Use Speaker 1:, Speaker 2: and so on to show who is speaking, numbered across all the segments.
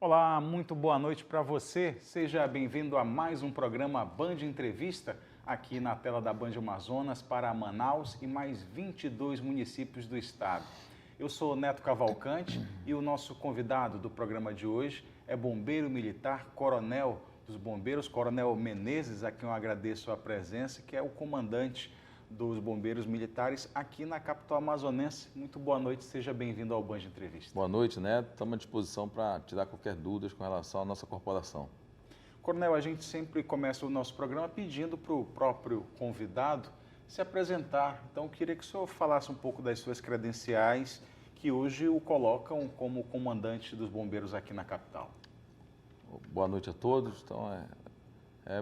Speaker 1: Olá, muito boa noite para você. Seja bem-vindo a mais um programa Band Entrevista, aqui na tela da Band Amazonas para Manaus e mais 22 municípios do estado. Eu sou Neto Cavalcante e o nosso convidado do programa de hoje é bombeiro militar, coronel dos bombeiros, Coronel Menezes, a quem eu agradeço a presença, que é o comandante dos bombeiros militares aqui na capital amazonense. Muito boa noite, seja bem-vindo ao Band Entrevista.
Speaker 2: Boa noite, Neto. Estamos à disposição para tirar qualquer dúvida com relação à nossa corporação.
Speaker 1: Coronel, a gente sempre começa o nosso programa pedindo para o próprio convidado se apresentar. Então, eu queria que o senhor falasse um pouco das suas credenciais que hoje o colocam como comandante dos bombeiros aqui na capital.
Speaker 2: Boa noite a todos. Então,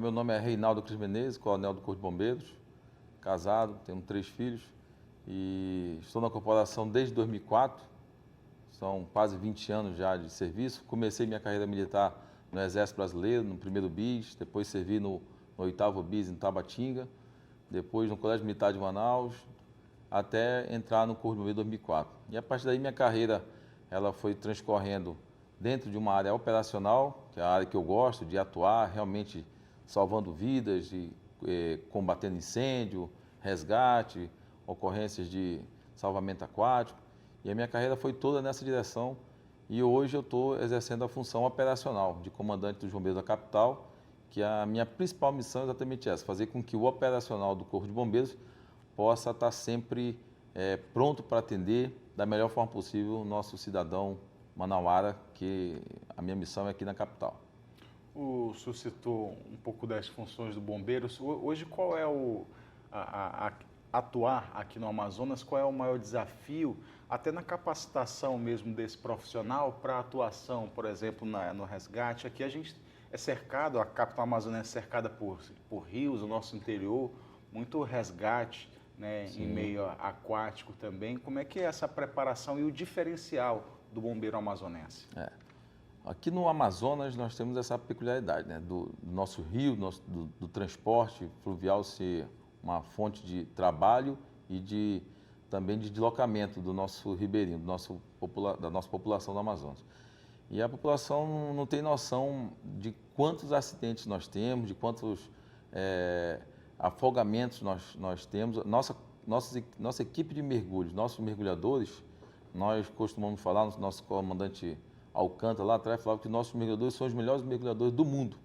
Speaker 2: meu nome é Reinaldo Cris Menezes, coronel do Corpo de Bombeiros, casado, tenho 3 filhos e estou na corporação desde 2004. São quase 20 anos já de serviço. Comecei minha carreira militar no Exército Brasileiro, no 1º BIS, depois servi no 8º BIS em Tabatinga, depois no Colégio Militar de Manaus, até entrar no Corpo de Bombeiros em 2004. E a partir daí minha carreira ela foi transcorrendo dentro de uma área operacional, que é a área que eu gosto de atuar, realmente salvando vidas, combatendo incêndio, resgate, ocorrências de salvamento aquático. E a minha carreira foi toda nessa direção e hoje eu estou exercendo a função operacional de comandante dos bombeiros da capital, que a minha principal missão é exatamente essa, fazer com que o operacional do Corpo de Bombeiros possa estar sempre pronto para atender da melhor forma possível o nosso cidadão manauara, que a minha missão é aqui na capital.
Speaker 1: O senhor citou um pouco das funções do bombeiros. Hoje, qual é atuar aqui no Amazonas, qual é o maior desafio, até na capacitação mesmo desse profissional para atuação, por exemplo, no resgate? Aqui a gente é cercado, a capital amazonense é cercada por rios, o nosso interior, muito resgate, né, em meio aquático também. Como é que é essa preparação e o diferencial do bombeiro amazonense?
Speaker 2: Aqui no Amazonas nós temos essa peculiaridade, né, do nosso rio, do transporte fluvial ser uma fonte de trabalho e também de deslocamento do nosso ribeirinho, da nossa população do Amazonas. E a população não tem noção de quantos acidentes nós temos, de quantos afogamentos nós temos. Nossa equipe de mergulhos, nossos mergulhadores, nós costumamos falar, nosso comandante Alcântara lá atrás falava que nossos mergulhadores são os melhores mergulhadores do mundo,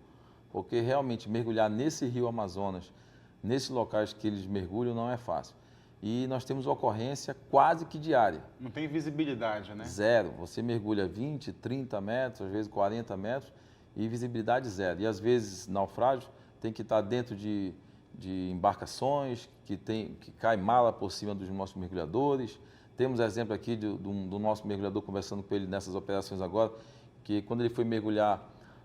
Speaker 2: porque realmente mergulhar nesse rio Amazonas, nesses locais que eles mergulham, não é fácil. E nós temos ocorrência quase que diária.
Speaker 1: Não tem visibilidade, né?
Speaker 2: Zero. Você mergulha 20, 30 metros, às vezes 40 metros, e visibilidade zero. E às vezes, naufrágio, tem que estar dentro de embarcações, que cai mala por cima dos nossos mergulhadores. Temos exemplo aqui do nosso mergulhador, conversando com ele nessas operações agora, que quando ele foi mergulhar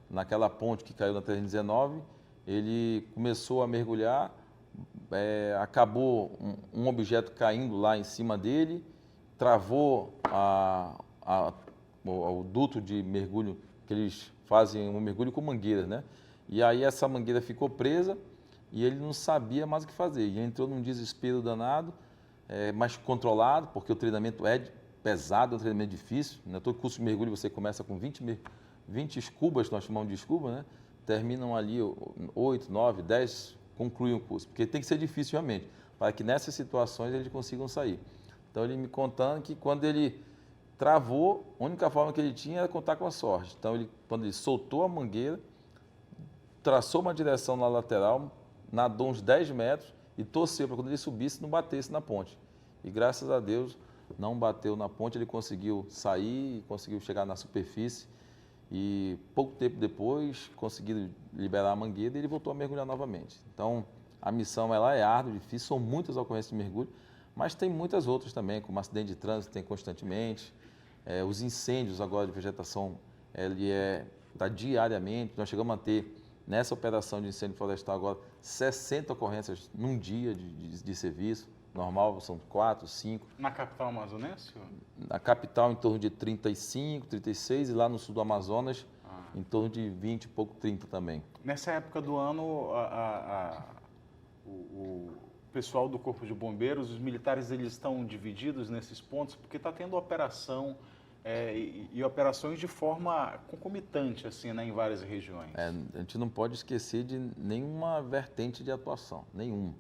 Speaker 2: naquela ponte que caiu na 319, ele começou a mergulhar, acabou um objeto caindo lá em cima dele, travou o duto de mergulho, que eles fazem um mergulho com mangueira, né? E aí essa mangueira ficou presa e ele não sabia mais o que fazer. E entrou num desespero danado, mas controlado, porque o treinamento é pesado, é um treinamento difícil. Né? Todo curso de mergulho você começa com 20 escubas, nós chamamos de escuba, né? Terminam ali 8, 9, 10, concluem o curso, porque tem que ser difícil realmente, para que nessas situações eles consigam sair. Então ele me contando que quando ele travou, a única forma que ele tinha era contar com a sorte. Então quando ele soltou a mangueira, traçou uma direção na lateral, nadou uns 10 metros e torceu para quando ele subisse não batesse na ponte. E graças a Deus não bateu na ponte, ele conseguiu sair e conseguiu chegar na superfície. E pouco tempo depois conseguiram liberar a mangueira e ele voltou a mergulhar novamente. Então a missão ela é árdua, difícil, são muitas ocorrências de mergulho, mas tem muitas outras também, como acidente de trânsito tem constantemente, os incêndios agora de vegetação, ele está diariamente, nós chegamos a ter nessa operação de incêndio florestal agora 60 ocorrências num dia de serviço, normal são 4, 5.
Speaker 1: Na capital amazonense?
Speaker 2: Na capital em torno de 35, 36 e lá no sul do Amazonas em torno de 20 e pouco, 30 também.
Speaker 1: Nessa época do ano, o pessoal do Corpo de Bombeiros, os militares, eles estão divididos nesses pontos, porque está tendo operação e operações de forma concomitante, assim, né, em várias regiões.
Speaker 2: A gente não pode esquecer de nenhuma vertente de atuação, nenhuma.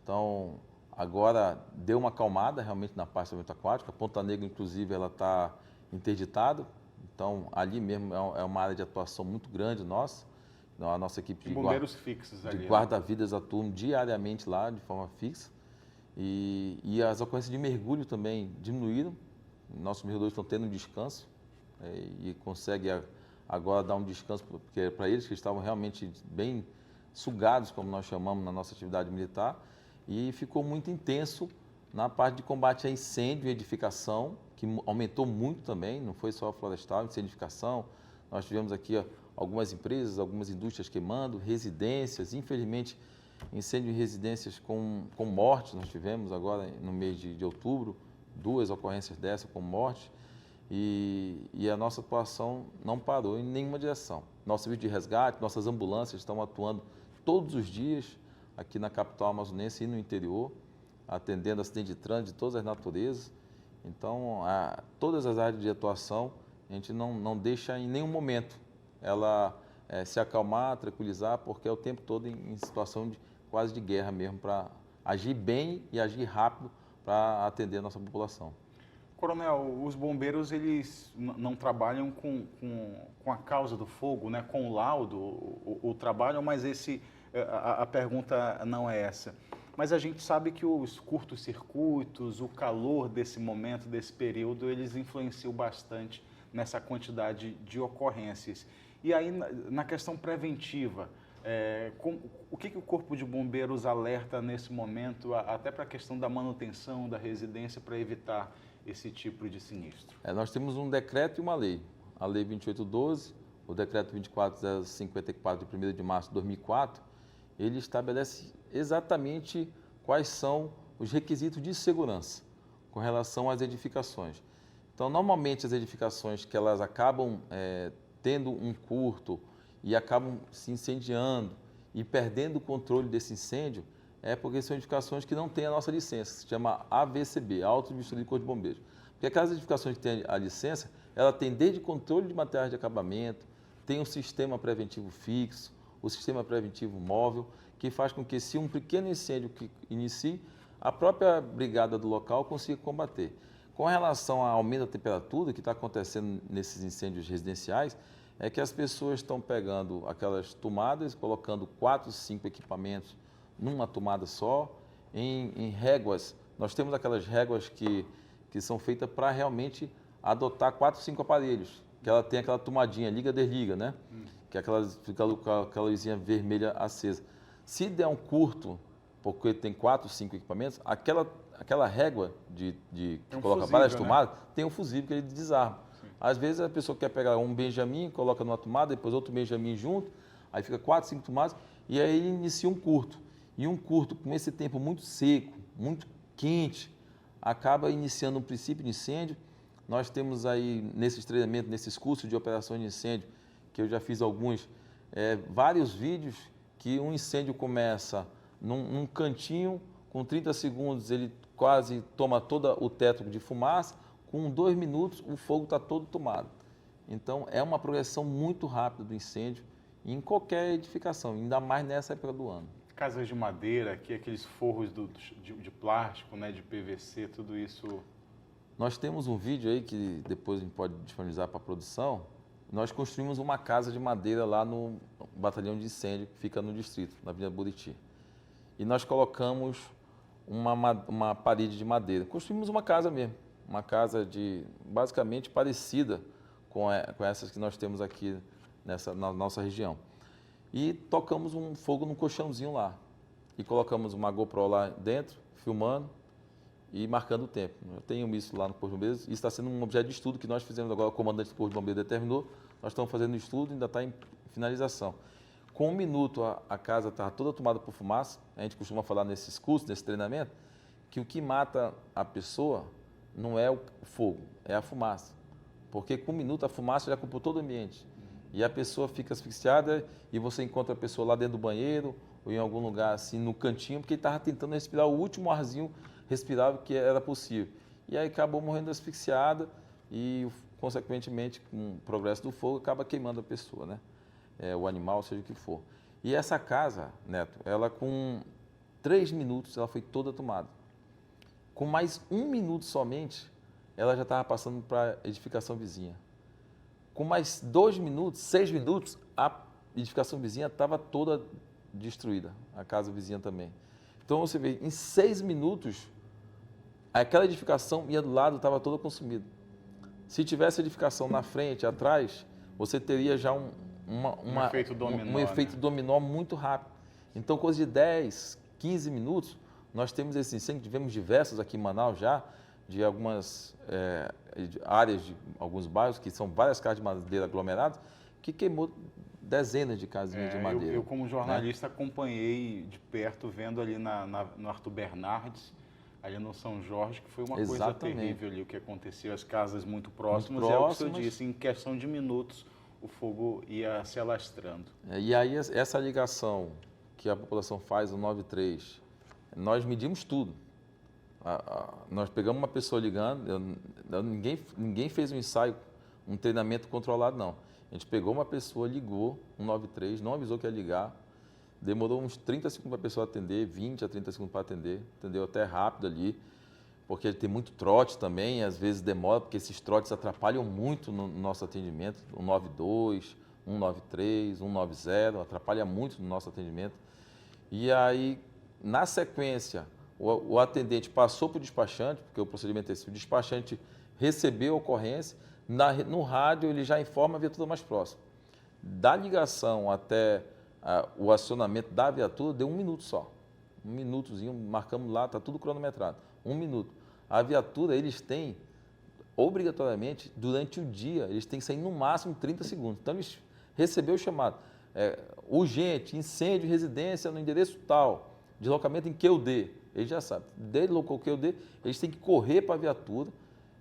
Speaker 2: Então, agora deu uma acalmada realmente na parte do saneamento aquático. A Ponta Negra, inclusive, ela está interditada. Então, ali mesmo é uma área de atuação muito grande nossa. Então, a nossa equipe
Speaker 1: de bombeiros fixos ali,
Speaker 2: de guarda-vidas atuam diariamente lá de forma fixa. E as ocorrências de mergulho também diminuíram. Nossos mergulhadores estão tendo um descanso e conseguem agora dar um descanso, porque para eles que estavam realmente bem sugados, como nós chamamos na nossa atividade militar, e ficou muito intenso na parte de combate a incêndio e edificação, que aumentou muito também, não foi só a florestal, incêndio e edificação. Nós tivemos aqui algumas empresas, algumas indústrias queimando, residências, infelizmente incêndio em residências com morte, nós tivemos agora no mês de outubro, 2 ocorrências dessa com morte, e a nossa atuação não parou em nenhuma direção. Nosso serviço de resgate, nossas ambulâncias estão atuando todos os dias aqui na capital amazonense e no interior, atendendo acidente de trânsito de todas as naturezas. Então, todas as áreas de atuação, a gente não deixa em nenhum momento ela se acalmar, tranquilizar, porque é o tempo todo em situação quase de guerra mesmo, para agir bem e agir rápido para atender a nossa população.
Speaker 1: Coronel, os bombeiros eles não trabalham com a causa do fogo, né? Com o laudo, o trabalham, mas a pergunta não é essa. Mas a gente sabe que os curtos-circuitos, o calor desse momento, desse período, eles influenciam bastante nessa quantidade de ocorrências. E aí, na questão preventiva, o que o Corpo de Bombeiros alerta nesse momento, até para a questão da manutenção da residência, para evitar esse tipo de sinistro?
Speaker 2: Nós temos um decreto e uma lei. A Lei 2812, o Decreto 24.054, de 1º de março de 2004, ele estabelece exatamente quais são os requisitos de segurança com relação às edificações. Então, normalmente as edificações que elas acabam tendo um curto e acabam se incendiando e perdendo o controle desse incêndio, porque são edificações que não têm a nossa licença, que se chama AVCB, Auto Vistoria de Corpo de Bombeiros. Porque aquelas edificações que têm a licença, ela tem desde controle de materiais de acabamento, tem um sistema preventivo fixo, o sistema preventivo móvel, que faz com que, se um pequeno incêndio que inicie, a própria brigada do local consiga combater. Com relação ao aumento da temperatura que está acontecendo nesses incêndios residenciais, é que as pessoas estão pegando aquelas tomadas, colocando 4, 5 equipamentos numa tomada só, em réguas. Nós temos aquelas réguas que são feitas para realmente adotar 4, 5 aparelhos, que ela tem aquela tomadinha, liga-desliga, né? Que é fica aquela luzinha vermelha acesa. Se der um curto, porque tem 4, 5 equipamentos, aquela régua que coloca para as tomadas, né? Tem um fusível que ele desarma. Sim. Às vezes a pessoa quer pegar um benjamin, coloca numa tomada, depois outro benjamin junto, aí fica 4, 5 tomadas, e aí inicia um curto. E um curto com esse tempo muito seco, muito quente, acaba iniciando um princípio de incêndio. Nós temos aí, nesses treinamentos, nesses cursos de operações de incêndio, que eu já fiz alguns, vários vídeos que um incêndio começa num cantinho, com 30 segundos ele quase toma todo o teto de fumaça, com 2 minutos o fogo está todo tomado. Então, é uma progressão muito rápida do incêndio em qualquer edificação, ainda mais nessa época do ano.
Speaker 1: Casas de madeira, aqueles forros de plástico, né, de PVC, tudo isso...
Speaker 2: Nós temos um vídeo aí que depois a gente pode disponibilizar para a produção. Nós construímos uma casa de madeira lá no batalhão de incêndio, que fica no distrito, na Avenida Buriti. E nós colocamos uma parede de madeira. Construímos uma casa mesmo, uma casa basicamente parecida com essas que nós temos aqui na nossa região. E tocamos um fogo num colchãozinho lá. E colocamos uma GoPro lá dentro, filmando e marcando o tempo. Eu tenho isso lá no Corpo de Bombeiros. Isso está sendo um objeto de estudo que nós fizemos agora, o comandante do Corpo de Bombeiros determinou. Nós estamos fazendo o estudo e ainda está em finalização. Com 1 minuto, a casa estava toda tomada por fumaça. A gente costuma falar nesses cursos, nesse treinamento, que o que mata a pessoa não é o fogo, é a fumaça. Porque com 1 minuto a fumaça já ocupou todo o ambiente. E a pessoa fica asfixiada e você encontra a pessoa lá dentro do banheiro ou em algum lugar assim no cantinho, porque ele estava tentando respirar o último arzinho respirável que era possível. E aí acabou morrendo asfixiada e consequentemente, com o progresso do fogo, acaba queimando a pessoa, né? O animal, seja o que for. E essa casa, Neto, ela com 3 minutos, ela foi toda tomada. Com mais 1 minuto somente, ela já estava passando para a edificação vizinha. Com mais 2 minutos, 6 minutos, a edificação vizinha estava toda destruída, a casa vizinha também. Então você vê, em 6 minutos, aquela edificação ia do lado, estava toda consumida. Se tivesse edificação na frente, atrás, você teria já um
Speaker 1: efeito dominó,
Speaker 2: um efeito dominó muito rápido. Então, coisa de 10, 15 minutos, nós temos esse incêndio, tivemos diversos aqui em Manaus já, de algumas áreas de alguns bairros, que são várias casas de madeira aglomeradas, que queimou dezenas de casinhas de madeira.
Speaker 1: Eu como jornalista, acompanhei de perto, vendo ali no Arthur Bernardes, ali no São Jorge, que foi uma coisa terrível ali, o que aconteceu, as casas muito próximas, e é o que o senhor disse, em questão de minutos, o fogo ia se alastrando.
Speaker 2: E aí, essa ligação que a população faz, o 93, nós medimos tudo. Nós pegamos uma pessoa ligando, ninguém fez um ensaio, um treinamento controlado, não. A gente pegou uma pessoa, ligou, 193, não avisou que ia ligar, demorou uns 30 segundos para a pessoa atender, 20 a 30 segundos para atender, entendeu? Até rápido ali, porque ele tem muito trote também, às vezes demora, porque esses trotes atrapalham muito no nosso atendimento, 192, 193, 190, atrapalha muito no nosso atendimento. E aí, na sequência, o atendente passou para o despachante, porque o procedimento é esse, o despachante recebeu a ocorrência, no rádio ele já informa a viatura mais próxima. Da ligação até o acionamento da viatura deu 1 minuto só. 1 minutozinho, marcamos lá, está tudo cronometrado. 1 minuto. A viatura, eles têm, obrigatoriamente, durante o dia, eles têm que sair no máximo 30 segundos. Então, eles receberam o chamado. Urgente, incêndio, residência no endereço tal, deslocamento em QUD. Eles já sabem. Deslocou o QUD, eles têm que correr para a viatura,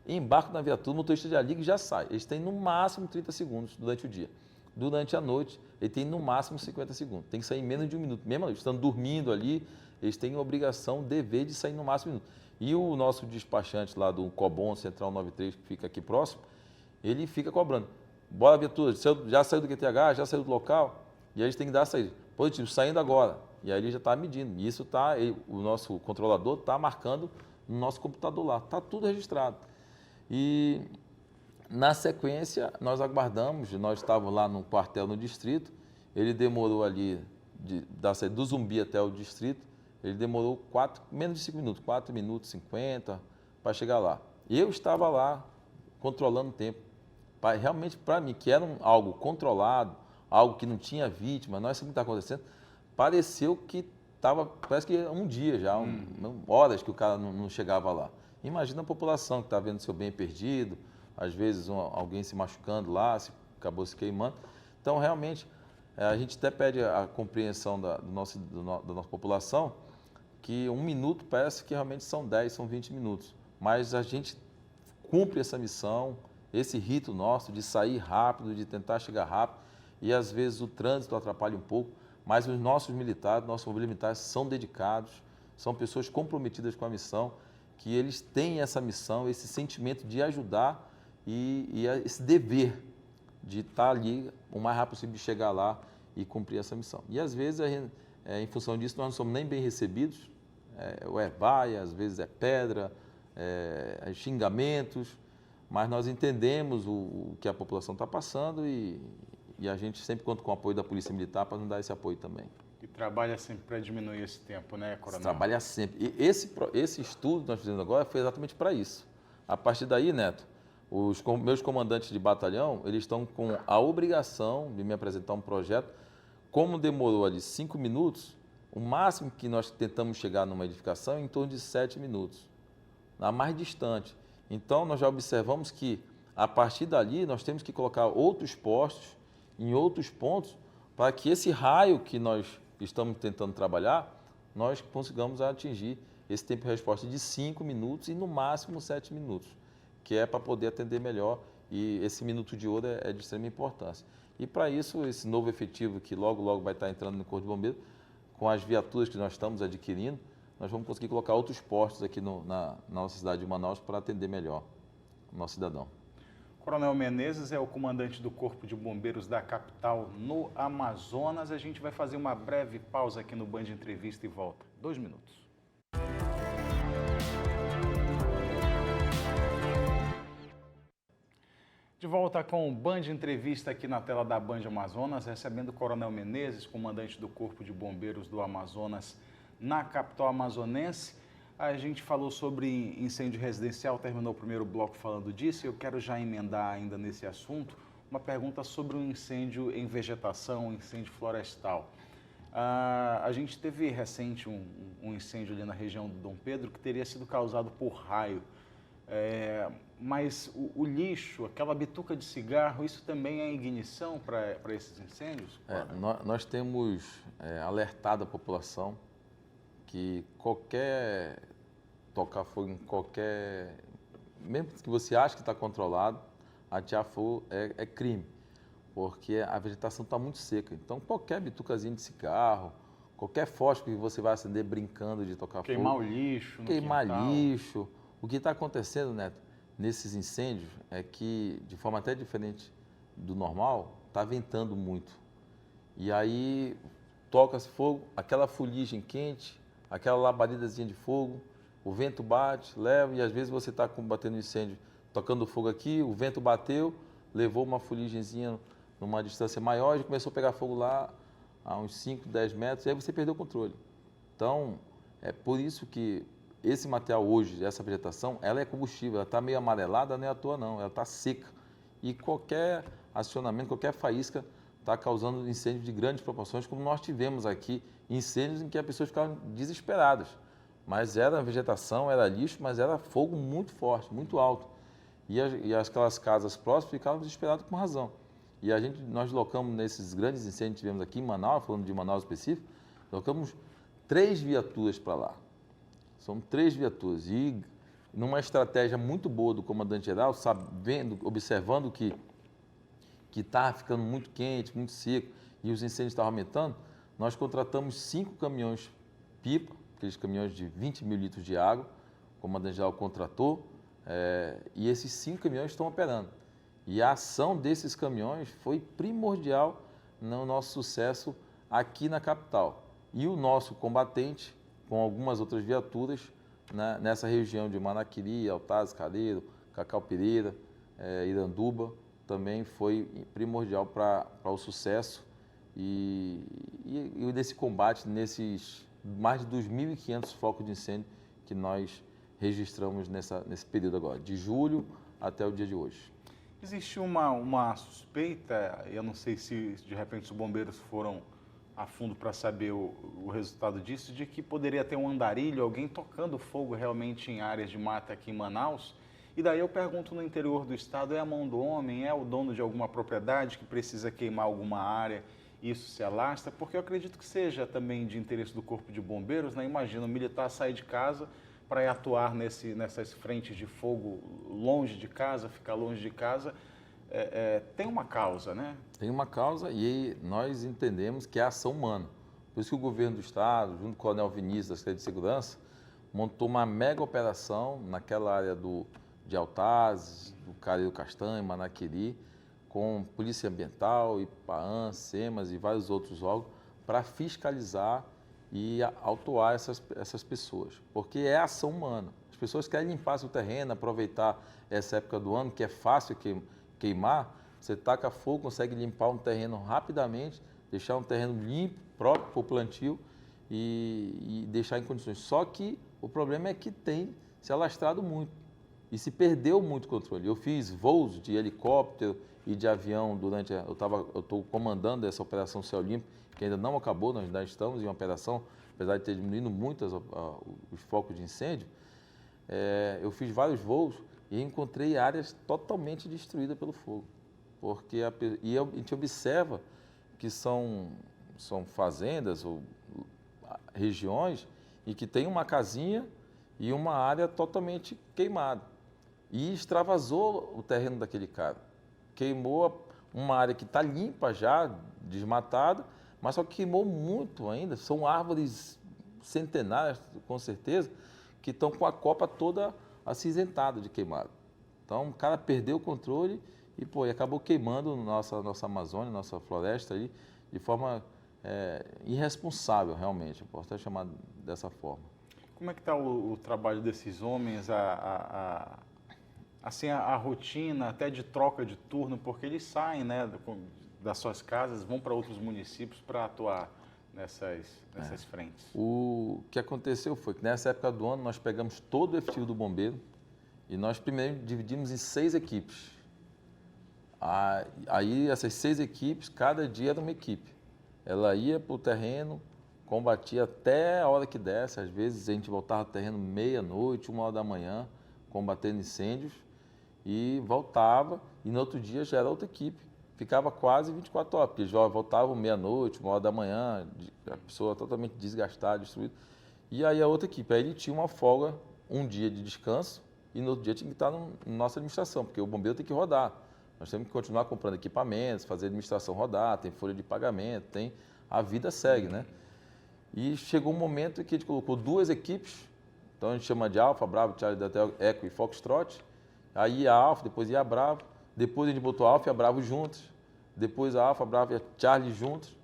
Speaker 2: embarcam na viatura, o motorista já liga e já sai. Eles têm no máximo 30 segundos durante o dia. Durante a noite, ele tem no máximo 50 segundos. Tem que sair em menos de 1 minuto. Mesmo estando dormindo ali, eles têm a obrigação, dever de sair no máximo 1 minuto. E o nosso despachante lá do Cobom Central 93, que fica aqui próximo, ele fica cobrando. Bora, viatura, já saiu do QTH, já saiu do local, e aí eles têm que dar a saída. Positivo, saindo agora. E aí ele já está medindo. E isso o nosso controlador está marcando no nosso computador lá. Está tudo registrado. E na sequência, nós aguardamos, nós estávamos lá no quartel no distrito, ele demorou ali, da saída do Zumbi até o distrito, ele demorou menos de 5 minutos, 4 minutos 50 para chegar lá. Eu estava lá controlando o tempo. Realmente, para mim, que era algo controlado, algo que não tinha vítima, nós sabemos o que está acontecendo, pareceu que estava, parece que 1 dia já, horas que o cara não chegava lá. Imagina a população que está vendo seu bem perdido, às vezes alguém se machucando lá, acabou se queimando. Então, realmente, a gente até pede a compreensão da nossa população, que 1 minuto parece que realmente são 10, são 20 minutos. Mas a gente cumpre essa missão, esse rito nosso de sair rápido, de tentar chegar rápido, e às vezes o trânsito atrapalha um pouco, mas os nossos militares, nossos militares são dedicados, são pessoas comprometidas com a missão, que eles têm essa missão, esse sentimento de ajudar e esse dever de estar ali o mais rápido possível, de chegar lá e cumprir essa missão. E às vezes, em função disso, nós não somos nem bem recebidos, ou baia, às vezes é pedra, xingamentos, mas nós entendemos o que a população está passando e a gente sempre conta com o apoio da Polícia Militar para nos dar esse apoio também.
Speaker 1: E trabalha sempre para diminuir esse tempo, né, Coronel?
Speaker 2: Trabalha sempre. E esse estudo que nós fizemos agora foi exatamente para isso. A partir daí, Neto, os meus comandantes de batalhão, eles estão com a obrigação de me apresentar um projeto. Como demorou ali 5 minutos, o máximo que nós tentamos chegar numa edificação é em torno de 7 minutos, na mais distante. Então, nós já observamos que, a partir dali, nós temos que colocar outros postos em outros pontos para que esse raio que nós estamos tentando trabalhar, nós consigamos atingir esse tempo de resposta de 5 minutos e, no máximo, 7 minutos, que é para poder atender melhor, e esse minuto de ouro é de extrema importância. E, para isso, esse novo efetivo que logo, logo vai estar entrando no Corpo de Bombeiros, com as viaturas que nós estamos adquirindo, nós vamos conseguir colocar outros postos aqui na nossa cidade de Manaus para atender melhor o nosso cidadão.
Speaker 1: Coronel Menezes é o comandante do Corpo de Bombeiros da capital no Amazonas. A gente vai fazer uma breve pausa aqui no Band Entrevista e volta. 2 minutos. De volta com o Band Entrevista aqui na tela da Band Amazonas, recebendo o Coronel Menezes, comandante do Corpo de Bombeiros do Amazonas na capital amazonense. A gente falou sobre incêndio residencial, terminou o primeiro bloco falando disso. Eu quero já emendar ainda nesse assunto uma pergunta sobre um incêndio em vegetação, um incêndio florestal. A gente teve recente um incêndio ali na região do Dom Pedro que teria sido causado por raio. Mas o lixo, aquela bituca de cigarro, isso também é ignição para esses incêndios?
Speaker 2: Nós temos alertado a população que tocar fogo em qualquer, mesmo que você ache que está controlado, atear fogo é crime, porque a vegetação está muito seca. Então, qualquer bitucazinha de cigarro, qualquer fósforo que você vai acender brincando de tocar
Speaker 1: Queimar
Speaker 2: fogo.
Speaker 1: o lixo no
Speaker 2: Queimar
Speaker 1: quintal.
Speaker 2: lixo. O que está acontecendo, Neto, nesses incêndios é que, de forma até diferente do normal, está ventando muito. E aí toca-se fogo, aquela fuligem quente, aquela labaridazinha de fogo, o vento bate, leva, e às vezes você está combatendo incêndio, tocando fogo aqui, o vento bateu, levou uma fuligenzinha numa distância maior e começou a pegar fogo lá a uns 5, 10 metros, e aí você perdeu o controle. Então, é por isso que esse material hoje, essa vegetação, ela é combustível, ela está meio amarelada, não é à toa não, ela está seca. E qualquer acionamento, qualquer faísca está causando incêndios de grandes proporções, como nós tivemos aqui, incêndios em que as pessoas ficaram desesperadas. Mas era vegetação, era lixo, mas era fogo muito forte, muito alto. E aquelas casas próximas ficavam desesperadas com razão. E nós locamos nesses grandes incêndios que tivemos aqui em Manaus, falando de Manaus específico, locamos 3 viaturas para lá. São 3 viaturas e numa estratégia muito boa do comandante-geral, observando que estava ficando muito quente, muito seco e os incêndios estavam aumentando, nós contratamos 5 caminhões-pipa, aqueles caminhões de 20 mil litros de água, o comandante-geral contratou, e esses 5 caminhões estão operando. E a ação desses caminhões foi primordial no nosso sucesso aqui na capital. E o nosso combatente, com algumas outras viaturas, né, nessa região de Manaquiri, Altaz, Careiro, Cacau Pereira, Iranduba, também foi primordial para o sucesso e desse combate, nesses mais de 2.500 focos de incêndio que nós registramos nesse período agora, de julho até o dia de hoje.
Speaker 1: Existe uma suspeita, eu não sei se de repente os bombeiros foram a fundo para saber o resultado disso, de que poderia ter um andarilho, alguém tocando fogo realmente em áreas de mata aqui em Manaus. E daí eu pergunto, no interior do estado, é a mão do homem, é o dono de alguma propriedade que precisa queimar alguma área e isso se alastra? Porque eu acredito que seja também de interesse do Corpo de Bombeiros, né? Imagina, o militar sair de casa para ir atuar nessas frentes de fogo longe de casa, ficar longe de casa. Tem uma causa, né?
Speaker 2: Tem uma causa e nós entendemos que é ação humana. Por isso que o governo do estado, junto com o Coronel Vinícius da Secretaria de Segurança, montou uma mega operação naquela área de Altaz, do Careiro Castanho, Manaquiri, com Polícia Ambiental, IPAAN, SEMAS e vários outros órgãos, para fiscalizar e autuar essas pessoas. Porque é ação humana. As pessoas querem limpar seu terreno, aproveitar essa época do ano, que é fácil queimar, você taca fogo, consegue limpar um terreno rapidamente, deixar um terreno limpo, próprio para o plantio e deixar em condições. Só que o problema é que tem se alastrado muito e se perdeu muito controle. Eu fiz voos de helicóptero e de avião eu estou comandando essa operação Céu Limpo, que ainda não acabou, nós ainda estamos em uma operação, apesar de ter diminuído muito os focos de incêndio. Eu fiz vários voos e encontrei áreas totalmente destruídas pelo fogo. Porque a gente observa que são fazendas ou regiões e que tem uma casinha e uma área totalmente queimada. E extravasou o terreno daquele cara. Queimou uma área que está limpa já, desmatada, mas só que queimou muito ainda. São árvores centenárias, com certeza, que estão com a copa toda acinzentada de queimado. Então, o cara perdeu o controle e acabou queimando nossa Amazônia, nossa floresta ali, de forma irresponsável, realmente. Eu posso até chamar dessa forma.
Speaker 1: Como é que está o trabalho desses homens, assim, a rotina até de troca de turno, porque eles saem, né, das suas casas, vão para outros municípios para atuar nessas frentes?
Speaker 2: O que aconteceu foi que nessa época do ano nós pegamos todo o efetivo do bombeiro e nós primeiro dividimos em 6 equipes. Aí essas 6 equipes, cada dia era uma equipe. Ela ia para o terreno, combatia até a hora que desse, às vezes a gente voltava ao terreno meia-noite, 1 hora da manhã, combatendo incêndios, e voltava, e no outro dia já era outra equipe. Ficava quase 24 horas, porque já voltavam meia-noite, 1 hora da manhã, a pessoa totalmente desgastada, destruída. E aí a outra equipe, aí ele tinha uma folga, um dia de descanso, e no outro dia tinha que estar na nossa administração, porque o bombeiro tem que rodar. Nós temos que continuar comprando equipamentos, fazer a administração rodar, tem folha de pagamento, a vida segue, né? E chegou um momento em que a gente colocou 2 equipes, então a gente chama de Alfa, Bravo, Charlie, Delta, Eco e Foxtrot. Aí ia a Alfa, depois ia a Bravo, depois a gente botou a Alfa e a Bravo juntos, depois a Alfa, a Bravo e a Charlie juntos,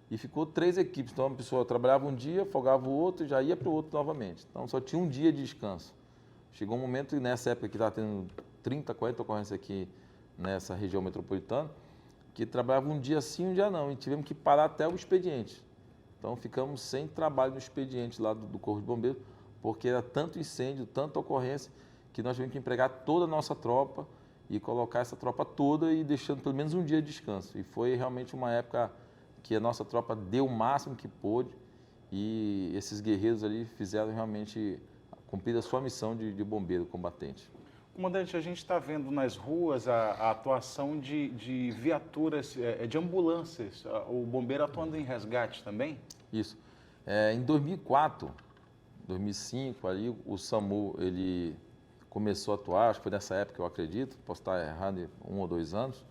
Speaker 2: e ficou 3 equipes. Então a pessoa trabalhava um dia, folgava o outro e já ia para o outro novamente. Então só tinha um dia de descanso. Chegou um momento, nessa época que estava tendo 30, 40 ocorrências aqui nessa região metropolitana, que trabalhava um dia sim, um dia não, e tivemos que parar até o expediente. Então ficamos sem trabalho no expediente lá do Corpo de Bombeiros, porque era tanto incêndio, tanta ocorrência, que nós tivemos que empregar toda a nossa tropa e colocar essa tropa toda e deixando pelo menos um dia de descanso. E foi realmente uma época que a nossa tropa deu o máximo que pôde e esses guerreiros ali fizeram realmente cumprir a sua missão de bombeiro combatente.
Speaker 1: Comandante, a gente está vendo nas ruas a atuação de viaturas, de ambulâncias, o bombeiro atuando em resgate também?
Speaker 2: Isso. Em 2004, 2005, ali, o SAMU ele começou a atuar, acho que foi nessa época, eu acredito, posso estar errado, 1 ou 2 anos,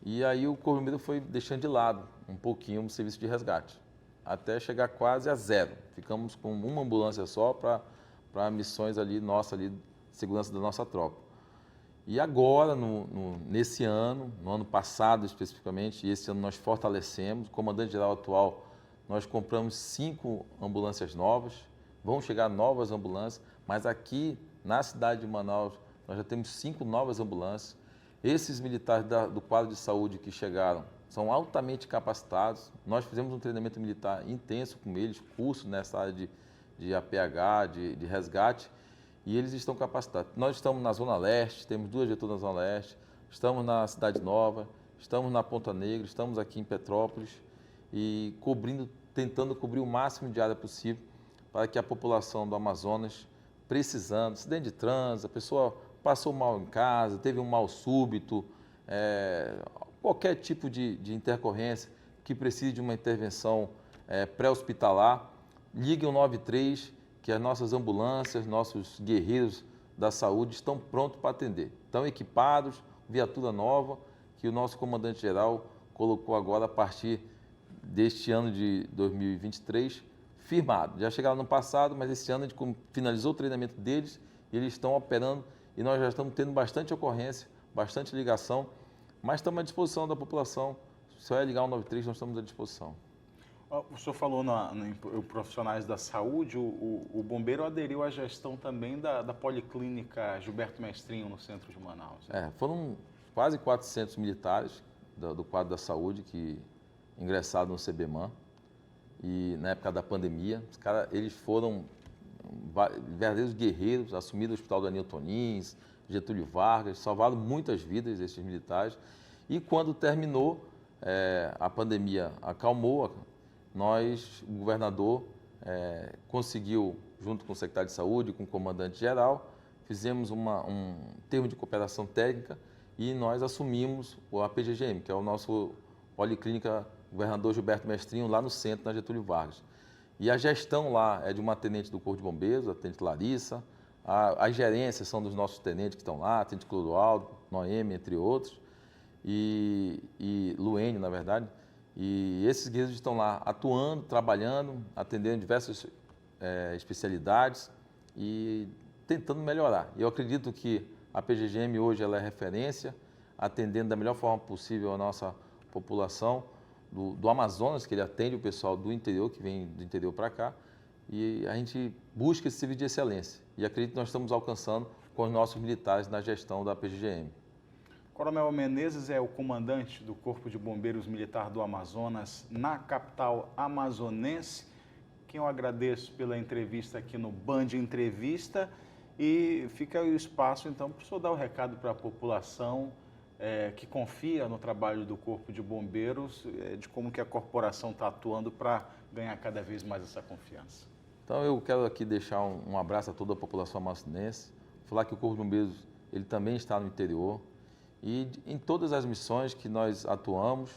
Speaker 2: e aí o Corpo de Bombeiros foi deixando de lado um pouquinho o serviço de resgate, até chegar quase a 0. Ficamos com uma ambulância só para missões ali, segurança da nossa tropa. E agora, nesse ano, no ano passado especificamente, e esse ano nós fortalecemos, o comandante-geral atual, nós compramos 5 ambulâncias novas, vão chegar novas ambulâncias, mas aqui na cidade de Manaus nós já temos 5 novas ambulâncias. Esses militares do quadro de saúde que chegaram são altamente capacitados, nós fizemos um treinamento militar intenso com eles, curso nessa área de APH, de resgate, e eles estão capacitados. Nós estamos na Zona Leste, temos 2 viaturas na Zona Leste, estamos na Cidade Nova, estamos na Ponta Negra, estamos aqui em Petrópolis e tentando cobrir o máximo de área possível para que a população do Amazonas, precisando, acidente de trânsito, a pessoa passou mal em casa, teve um mal súbito, qualquer tipo de intercorrência que precise de uma intervenção pré-hospitalar, ligue o 93, que as nossas ambulâncias, nossos guerreiros da saúde estão prontos para atender. Estão equipados, viatura nova, que o nosso comandante-geral colocou agora a partir deste ano de 2023, firmado. Já chegaram no passado, mas esse ano a gente finalizou o treinamento deles, e eles estão operando e nós já estamos tendo bastante ocorrência, bastante ligação, mas estamos à disposição da população. Se é ligar o 93, nós estamos à disposição.
Speaker 1: O senhor falou em profissionais da saúde, o bombeiro aderiu à gestão também da Policlínica Gilberto Mestrinho, no centro de Manaus.
Speaker 2: Foram quase 400 militares do quadro da saúde que ingressaram no CBMAN, e na época da pandemia, eles foram verdadeiros guerreiros, assumiram o Hospital do Anilton Lins, Getúlio Vargas, salvaram muitas vidas esses militares, e quando terminou, a pandemia acalmou, o governador conseguiu, junto com o secretário de saúde, com o comandante-geral, fizemos um termo de cooperação técnica e nós assumimos a PGGM, que é o nosso Policlínica Governador Gilberto Mestrinho, lá no centro, na Getúlio Vargas. E a gestão lá é de uma tenente do Corpo de Bombeiros, a tenente Larissa, as gerências são dos nossos tenentes que estão lá, tenente Clodoaldo, Noemi, entre outros, e Luênio, na verdade. E esses guerreiros estão lá atuando, trabalhando, atendendo diversas especialidades e tentando melhorar. Eu acredito que A PGGM hoje ela é referência, atendendo da melhor forma possível a nossa população do Amazonas, que ele atende o pessoal do interior, que vem do interior para cá, e a gente busca esse serviço de excelência. E acredito que nós estamos alcançando com os nossos militares na gestão da PGGM.
Speaker 1: Coronel Menezes é o comandante do Corpo de Bombeiros Militar do Amazonas, na capital amazonense. Quem eu agradeço pela entrevista aqui no Band Entrevista, e fica aí o espaço, então, para o senhor dar o recado para a população que confia no trabalho do Corpo de Bombeiros, de como que a corporação está atuando para ganhar cada vez mais essa confiança.
Speaker 2: Então, eu quero aqui deixar um abraço a toda a população amazonense, falar que o Corpo de Bombeiros ele também está no interior, e em todas as missões que nós atuamos,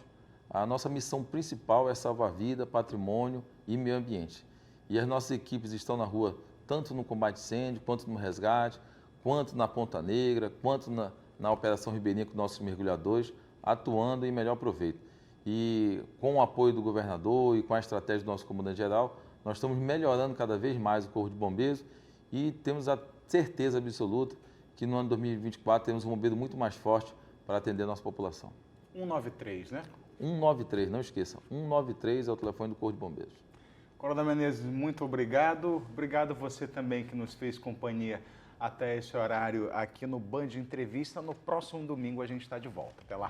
Speaker 2: a nossa missão principal é salvar vida, patrimônio e meio ambiente. E as nossas equipes estão na rua, tanto no combate a incêndio, quanto no resgate, quanto na Ponta Negra, quanto na Operação Ribeirinha com nossos mergulhadores, atuando em melhor proveito. E com o apoio do governador e com a estratégia do nosso comandante-geral, nós estamos melhorando cada vez mais o Corpo de Bombeiros e temos a certeza absoluta que no ano 2024 temos um bombeiro muito mais forte para atender a nossa população.
Speaker 1: 193, né?
Speaker 2: 193, não esqueça, 193 é o telefone do Corpo de Bombeiros.
Speaker 1: Coronel Menezes, muito obrigado. Obrigado você também que nos fez companhia até esse horário aqui no Band Entrevista. No próximo domingo a gente está de volta. Até lá.